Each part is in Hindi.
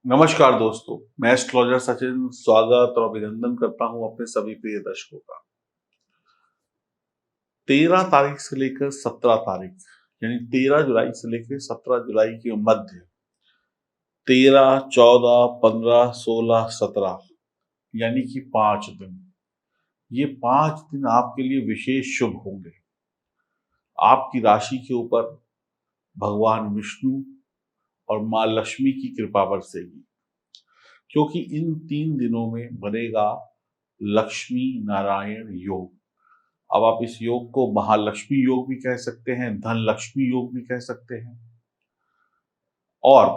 नमस्कार दोस्तों, मैं एस्ट्रोलॉजर सचिन स्वागत और अभिनंदन करता हूं अपने सभी प्रिय दर्शकों का। 13 तारीख से लेकर 17 तारीख यानी 13 जुलाई से लेकर 17 जुलाई के मध्य 13, 14, 15, 16, 17 यानी कि 5 दिन। ये 5 दिन आपके लिए विशेष शुभ होंगे। आपकी राशि के ऊपर भगवान विष्णु और माँ लक्ष्मी की कृपा बरसेगी, क्योंकि इन 3 दिनों में बनेगा लक्ष्मी नारायण योग। अब आप इस योग को महालक्ष्मी योग भी कह सकते हैं, धन लक्ष्मी योग भी कह सकते हैं। और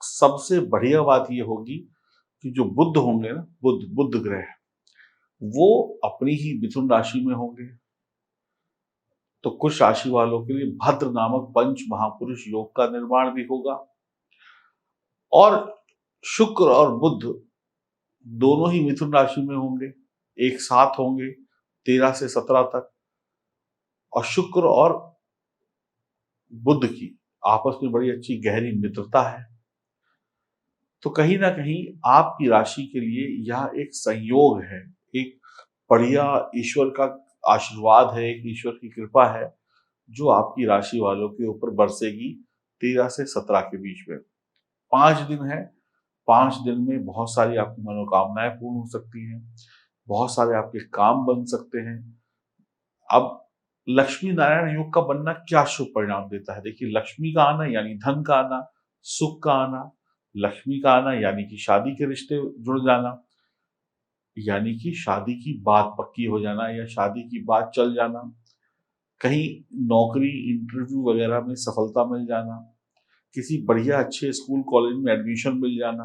सबसे बढ़िया बात यह होगी कि जो बुध होंगे ना, बुध ग्रह, वो अपनी ही मिथुन राशि में होंगे। तो कुछ राशि वालों के लिए भद्र नामक पंच महापुरुष योग का निर्माण भी होगा। और शुक्र और बुध दोनों ही मिथुन राशि में होंगे, एक साथ होंगे 13 से 17 तक। और शुक्र और बुध की आपस में बड़ी अच्छी गहरी मित्रता है। तो कहीं ना कहीं आपकी राशि के लिए यह एक संयोग है, एक बढ़िया ईश्वर का आशीर्वाद है, एक ईश्वर की कृपा है जो आपकी राशि वालों के ऊपर बरसेगी 13 से 17 के बीच में। 5 दिन है। 5 दिन में बहुत सारी आपकी मनोकामनाएं पूर्ण हो सकती हैं, बहुत सारे आपके काम बन सकते हैं। अब लक्ष्मी नारायण योग का बनना क्या शुभ परिणाम देता है? देखिए, लक्ष्मी का आना यानी धन का आना, सुख का आना। लक्ष्मी का आना यानी कि शादी के रिश्ते जुड़ जाना, यानी कि शादी की बात पक्की हो जाना या शादी की बात चल जाना, कहीं नौकरी इंटरव्यू वगैरह में सफलता मिल जाना, किसी बढ़िया अच्छे स्कूल कॉलेज में एडमिशन मिल जाना,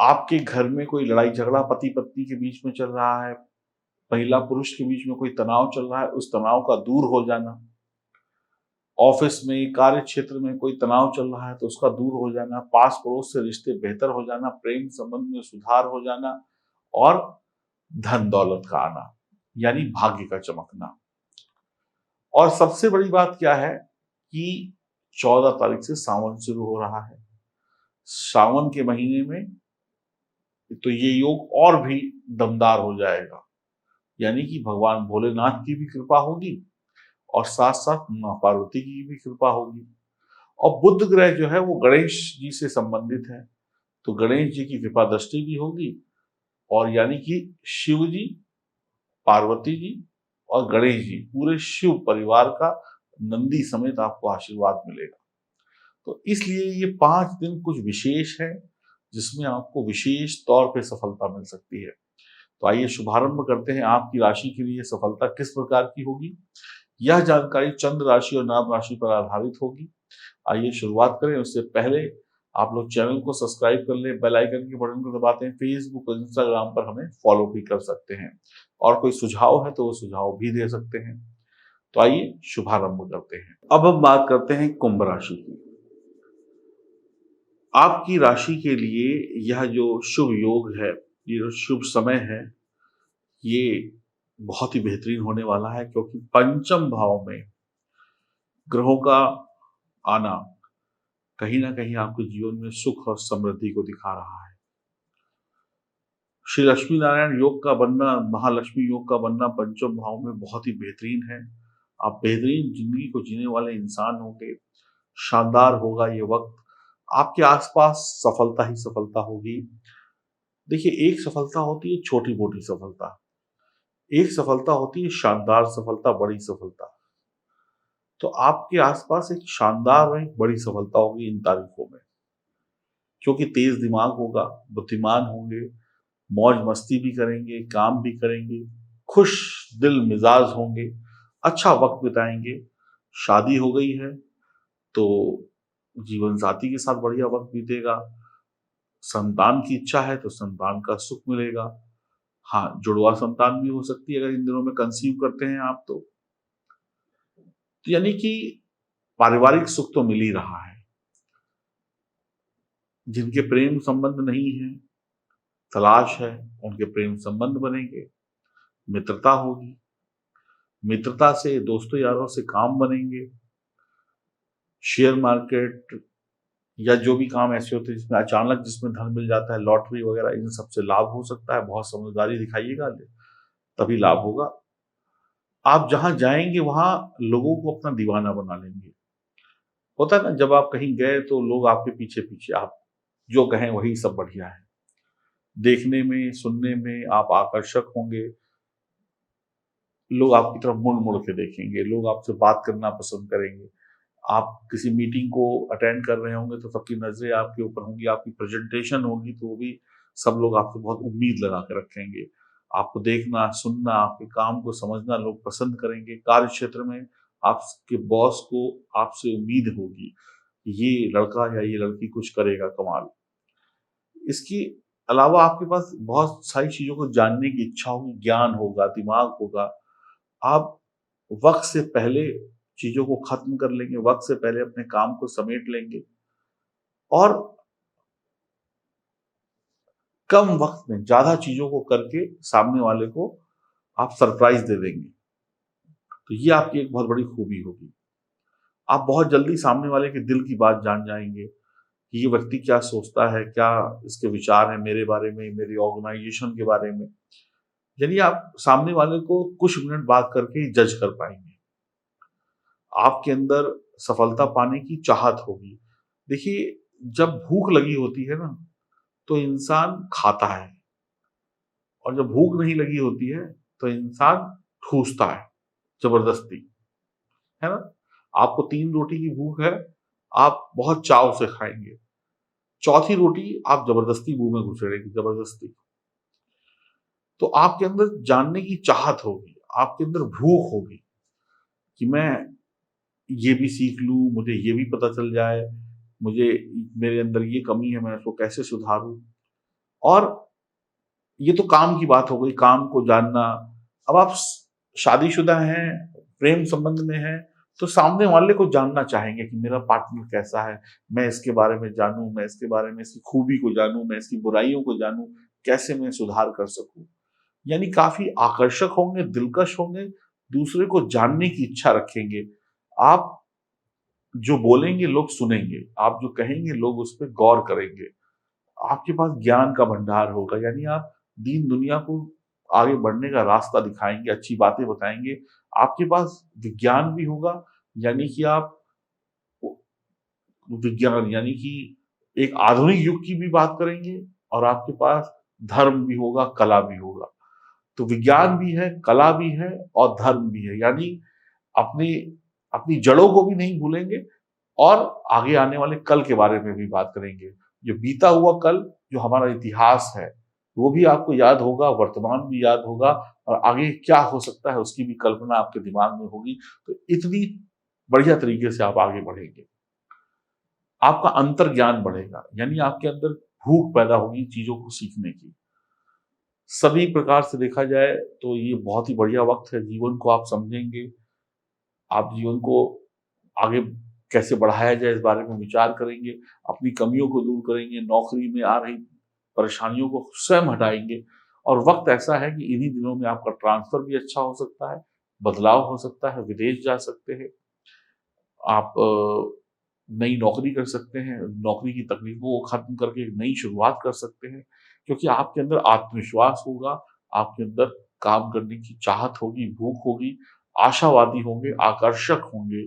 आपके घर में कोई लड़ाई झगड़ा पति पत्नी के बीच में चल रहा है, महिला पुरुष के बीच में कोई तनाव चल रहा है, उस तनाव का दूर हो जाना, ऑफिस में कार्य क्षेत्र में कोई तनाव चल रहा है तो उसका दूर हो जाना, पास पड़ोस से रिश्ते बेहतर हो जाना, प्रेम संबंध में सुधार हो जाना और धन दौलत का आना यानी भाग्य का चमकना। और सबसे बड़ी बात क्या है कि 14 तारीख से सावन शुरू हो रहा है। सावन के महीने में तो ये योग और भी दमदार हो जाएगा, यानी कि भगवान भोलेनाथ की भी कृपा होगी और साथ साथ मां पार्वती की भी कृपा होगी। और बुध ग्रह जो है वो गणेश जी से संबंधित है, तो गणेश जी की कृपा दृष्टि भी होगी। और यानी कि शिव जी, पार्वती जी और गणेश जी, पूरे शिव परिवार का नंदी समेत आपको आशीर्वाद मिलेगा। तो इसलिए ये 5 दिन कुछ विशेष है जिसमें आपको विशेष तौर पे सफलता मिल सकती है। तो आइए शुभारंभ करते हैं, आपकी राशि के लिए सफलता किस प्रकार की होगी। यह जानकारी चंद्र राशि और नाम राशि पर आधारित होगी। आइए शुरुआत करें। उससे पहले आप लोग चैनल को सब्सक्राइब कर लें, बेल आइकन के बटन को दबाते हैं, फेसबुक और इंस्टाग्राम पर हमें फॉलो भी कर सकते हैं। और कोई सुझाव है तो वो सुझाव भी दे सकते हैं। तो आइए शुभारंभ करते हैं। अब हम बात करते हैं कुंभ राशि की। आपकी राशि के लिए यह जो शुभ योग है, ये जो शुभ समय है, ये बहुत ही बेहतरीन होने वाला है, क्योंकि पंचम भाव में ग्रहों का आना कहीं ना कहीं आपके जीवन में सुख और समृद्धि को दिखा रहा है। श्री लक्ष्मी नारायण योग का बनना, महालक्ष्मी योग का बनना पंचम भाव में बहुत ही बेहतरीन है। आप बेहतरीन जिंदगी को जीने वाले इंसान होंगे। शानदार होगा ये वक्त। आपके आसपास सफलता ही सफलता होगी। देखिए, एक सफलता होती है छोटी मोटी सफलता, एक सफलता होती है शानदार सफलता, बड़ी सफलता। तो आपके आसपास एक शानदार और एक बड़ी सफलता होगी इन तारीखों में, क्योंकि तेज दिमाग होगा, बुद्धिमान होंगे, मौज मस्ती भी करेंगे, काम भी करेंगे, खुश दिल मिजाज होंगे, अच्छा वक्त बिताएंगे। शादी हो गई है तो जीवन साथी के साथ बढ़िया वक्त बीतेगा। संतान की इच्छा है तो संतान का सुख मिलेगा। हाँ, जुड़वा संतान भी हो सकती है अगर इन दिनों में कंसीव करते हैं आप तो यानी कि पारिवारिक सुख तो मिल ही रहा है। जिनके प्रेम संबंध नहीं है, तलाश है, उनके प्रेम संबंध बनेंगे, मित्रता होगी, मित्रता से दोस्तों यारों से काम बनेंगे, शेयर मार्केट, या जो भी काम ऐसे होते हैं जिसमें अचानक जिसमें धन मिल जाता है, लॉटरी वगैरह, इन सबसे लाभ हो सकता है। बहुत समझदारी दिखाइएगा, तभी लाभ होगा। आप जहाँ जाएँगे वहाँ लोगों को अपना दीवाना बना लेंगे। होता है ना, जब आप कहीं गए तो लोग आपके पीछे-पीछे, आप जो कहें वही सब बढ़िया है। देखने में, सुनने में आप आकर्षक होंगे, लोग आपकी तरफ मुड़-मुड़ के देखेंगे, लोग आपसे बात करना पसंद करेंगे। आप किसी मीटिंग को अटेंड कर रहे होंगे तो सबकी नज़रें आपके ऊपर होंगी, आपकी प्रेज़ेंटेशन होगी तो वो भी सब लोग आपसे बहुत उम्मीद लगा के रखेंगे। आपको देखना, सुनना, आपके काम को समझना लोग पसंद करेंगे। कार्य क्षेत्र में आपके बॉस को आपसे उम्मीद होगी, कि ये लड़का या ये लड़की कुछ करेगा कमाल। इसके अलावा आपके पास बहुत सारी चीज़ों को जानने की इच्छा होगी, ज्ञान होगा, दिमाग होगा। आप वक़्त से पहले चीज़ों को ख़त्म कर लेंगे, वक़्त से पहले अपने काम को समेट लेंगे और कम वक़्त में ज़्यादा चीज़ों को करके सामने वाले को आप सरप्राइज़ दे देंगे। तो ये आपकी एक बहुत बड़ी खूबी होगी। आप बहुत जल्दी सामने वाले के दिल की बात जान जाएँगे कि ये व्यक्ति क्या सोचता है, क्या इसके विचार हैं मेरे बारे में, मेरी ऑर्गनाइज़ेशन के बारे में। यानी आप सामने वाले को कुछ मिनट बात करके ही जज कर पाएँगे। आपके अंदर सफलता पाने की चाहत होगी। देखिए, जब भूख लगी होती है ना, तो इंसान खाता है और जब भूख नहीं लगी होती है, तो इंसान ठूसता है ज़बरदस्ती, है ना? आपको 3 रोटी की भूख है, आप बहुत चाव से खाएँगे। चौथी रोटी आप ज़बरदस्ती मुँह में घुसेड़ेंगे, ज़बरदस्ती। तो आपके अंदर जानने की चाहत होगी, आपके अंदर भूख होगी कि मैं ये भी सीख लूँ, मुझे ये भी पता चल जाए, मुझे मेरे अंदर ये कमी है, मैं इसको कैसे सुधारूँ? और ये तो काम की बात हो गई, काम को जानना। अब आप शादीशुदा हैं, प्रेम संबंध में हैं, तो सामने वाले को जानना चाहेंगे कि मेरा पार्टनर कैसा है, मैं इसके बारे में जानूँ, मैं इसके बारे में इसकी खूबी को जानूँ, मैं इसकी बुराइयों को जानूँ, कैसे मैं सुधार कर सकूँ? यानी काफ़ी आकर्षक होंगे, दिलकश होंगे, दूसरे को जानने की इच्छा रखेंगे। आप जो बोलेंगे लोग सुनेंगे, आप जो कहेंगे लोग उस पे गौर करेंगे। आपके पास ज्ञान का भंडार होगा, यानी आप दीन दुनिया को आगे बढ़ने का रास्ता दिखाएँगे, अच्छी बातें बताएँगे। आपके पास विज्ञान भी होगा, यानी कि आप उ विज्ञान यानी कि एक आधुनिक युग की भी बात करेंगे और आपके पास धर्म भी होगा, कला भी होगा। तो विज्ञान भी है, कला भी है और धर्म भी है, यानी अपनी अपनी जड़ों को भी नहीं भूलेंगे और आगे आने वाले कल के बारे में भी बात करेंगे। जो बीता हुआ कल, जो हमारा इतिहास है, वो भी आपको याद होगा, वर्तमान भी याद होगा और आगे क्या हो सकता है उसकी भी कल्पना आपके दिमाग में होगी। तो इतनी बढ़िया तरीके से आप आगे बढ़ेंगे। आपका अंतर्ज्ञान बढ़ेगा, यानी आपके अंदर भूख पैदा होगी चीज़ों को सीखने की। सभी प्रकार से देखा जाए तो ये बहुत ही बढ़िया वक़्त है, जीवन को आप समझेंगे, आप जीवन को आगे कैसे बढ़ाया जाए इस बारे में विचार करेंगे, अपनी कमियों को दूर करेंगे, नौकरी में आ रही परेशानियों को स्वयं हटाएँगे और वक़्त ऐसा है कि इन्हीं दिनों में आपका ट्रांसफ़र भी अच्छा हो सकता है, बदलाव हो सकता है, विदेश जा सकते हैं, आप नई नौकरी कर सकते हैं, नौकरी की तकलीफ़ों को ख़त्म करके एक नई शुरुआत कर सकते हैं, क्योंकि आपके अंदर आत्मविश्वास होगा, आपके अंदर काम करने की चाहत होगी, भूख होगी, आशावादी होंगे, आकर्षक होंगे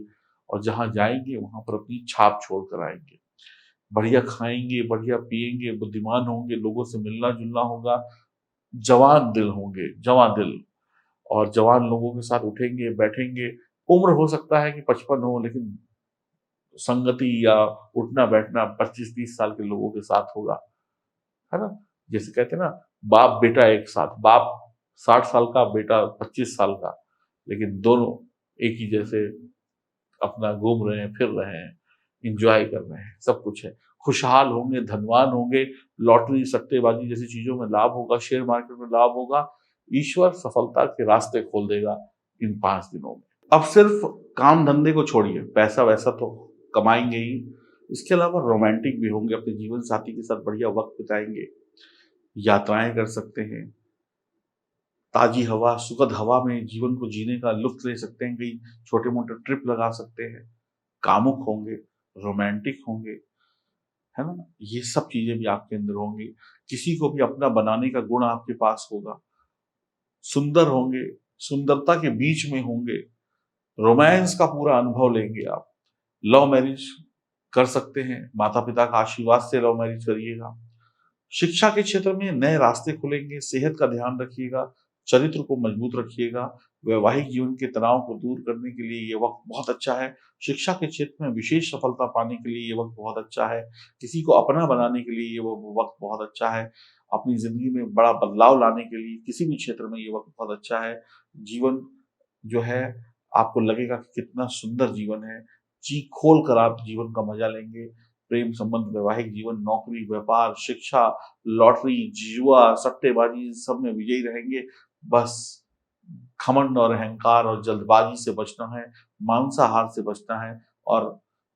और जहाँ जाएँगे वहाँ पर अपनी छाप छोड़ कर आएँगे। बढ़िया खाएँगे, बढ़िया पिएँगे, बुद्धिमान होंगे, लोगों से मिलना-जुलना होगा, जवान दिल होंगे, जवां दिल और जवान लोगों के साथ उठेंगे, बैठेंगे। उम्र हो सकता है कि 55 हो लेकिन संगति या उठना-बैठना 25-30 साल के लोगों के साथ होगा, है ना? जैसे कहते हैं ना, बाप-बेटा एक साथ, बाप 60 साल का, बेटा 25 साल का, लेकिन दोनों एक ही जैसे अपना घूम रहे हैं, फिर रहे हैं, एन्जॉय कर रहे हैं, सब कुछ है। खुशहाल होंगे, धनवान होंगे, लॉटरी, सट्टेबाज़ी जैसी चीज़ों में लाभ होगा, शेयर मार्केट में लाभ होगा। ईश्वर सफलता के रास्ते खोल देगा इन 5 दिनों में। अब सिर्फ़ काम-धंधे को छोड़िए, पैसा-वैसा तो कमाएँगे ही, इसके अलावा रोमांटिक भी होंगे, अपने जीवन साथी के साथ बढ़िया वक़्त बिताएँगे, यात्राएँ कर सकते हैं, ताज़ी हवा, सुखद हवा में जीवन को जीने का लुत्फ़ ले सकते हैं, कहीं छोटे-मोटे ट्रिप लगा सकते हैं, कामुक होंगे, रोमांटिक होंगे, है ना? ये सब चीजें भी आपके अंदर होंगी। किसी को भी अपना बनाने का गुण आपके पास होगा। सुंदर होंगे, सुंदरता के बीच में होंगे, रोमांस का पूरा अनुभव लेंगे आप। लव मैरिज कर सकते हैं, माता पिता का आशीर्वाद से लव मैरिज करिएगा। शिक्षा के क्षेत्र में नए रास्ते खुलेंगे, सेहत का ध्यान रखिएगा, चरित्र को मजबूत रखिएगा, वैवाहिक जीवन के तनाव को दूर करने के लिए ये वक्त बहुत अच्छा है। शिक्षा के क्षेत्र में विशेष सफलता पाने के लिए ये वक्त बहुत अच्छा है। किसी को अपना बनाने के लिए ये वक्त बहुत अच्छा है। अपनी जिंदगी में बड़ा बदलाव लाने के लिए किसी भी क्षेत्र में ये वक्त बहुत अच्छा है। जीवन जो है, आपको लगेगा कि कितना सुंदर जीवन है। जी खोल कर आप जीवन का मजा लेंगे। प्रेम संबंध, वैवाहिक जीवन, नौकरी, व्यापार, शिक्षा, लॉटरी, जुआ, सट्टेबाजी, सब में विजयी रहेंगे। बस घमंड और अहंकार और जल्दबाजी से बचना है, मांसाहार से बचना है और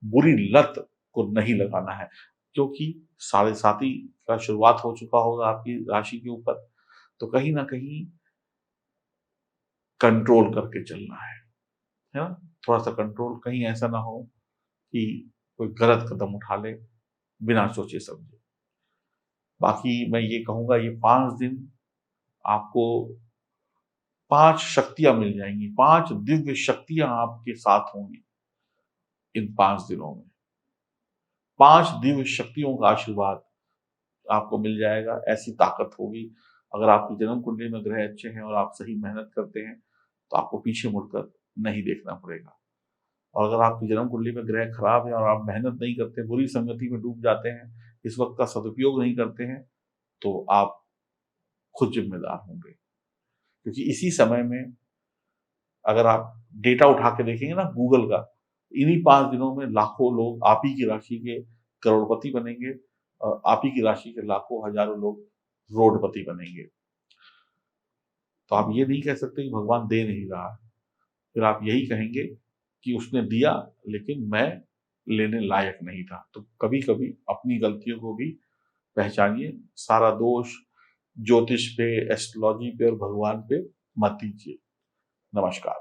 बुरी लत को नहीं लगाना है, क्योंकि साढ़े साती का शुरुआत हो चुका होगा आपकी राशि के ऊपर। तो कहीं ना कहीं कंट्रोल करके चलना है ना? थोड़ा सा कंट्रोल, कहीं ऐसा ना हो कि कोई गलत कदम उठा ले बिना सोचे समझे। बाकी मैं ये कहूंगा, ये 5 दिन आपको 5 शक्तियां मिल जाएंगी, 5 दिव्य शक्तियां आपके साथ होंगी इन 5 दिनों में। 5 दिव्य शक्तियों का आशीर्वाद आपको मिल जाएगा, ऐसी ताकत होगी। अगर आपकी जन्म कुंडली में ग्रह अच्छे हैं और आप सही मेहनत करते हैं तो आपको पीछे मुड़कर नहीं देखना पड़ेगा। और अगर आपकी जन्म कुंडली में ग्रह खराब है और आप मेहनत नहीं करते, बुरी संगति में डूब जाते हैं, इस वक्त का सदुपयोग नहीं करते हैं, तो आप खुद जिम्मेदार होंगे। क्योंकि इसी समय में अगर आप डेटा उठा के देखेंगे ना गूगल का, इन्हीं 5 दिनों में लाखों लोग आप ही की राशि के करोड़पति बनेंगे और आप ही की राशि के लाखों हजारों लोग रोडपति बनेंगे। तो आप ये नहीं कह सकते कि भगवान दे नहीं रहा है। फिर आप यही कहेंगे कि उसने दिया लेकिन मैं लेने लायक नहीं था। तो कभी कभी अपनी गलतियों को भी पहचानिए। सारा दोष ज्योतिष पे, एस्ट्रोलॉजी पे और भगवान पे मत दीजिए। नमस्कार।